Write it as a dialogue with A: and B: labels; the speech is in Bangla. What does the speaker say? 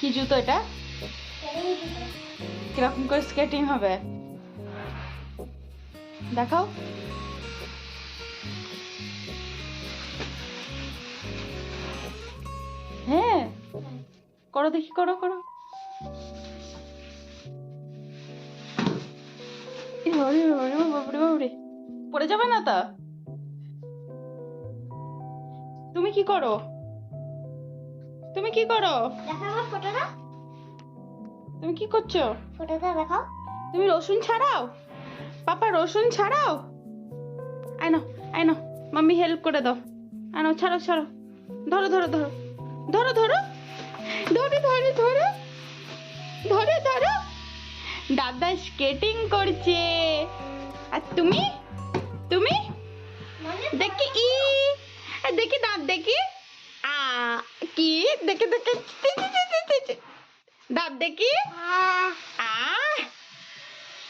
A: কি জুতো এটা? কিরকম করে স্কেটিং হবে দেখাও। হ্যাঁ করো দেখি, করো করো। বাবরে বাবরে, পড়ে যাবে না তা? তুমি কি করো? তুমি কি করো?
B: দেখাও ফটোটা।
A: তুমি কি করছো?
B: ফটোটা দেখাও।
A: তুমি রসুন ছাড়াও? পাপা রসুন ছাড়াও। আয় না মাম্মি হেল্প করে দাও। আনো, ছাড়ো ছাড়ো। ধরো ধরো ধরো ধরো ধরো ধরো ধরো ধরো ধরো ধরো। দাদা স্কেটিং করছে আর তুমি তুমি দেখি দেখি দাঁত দেখি। আ কি দেখে দেখে দাঁত দেখি।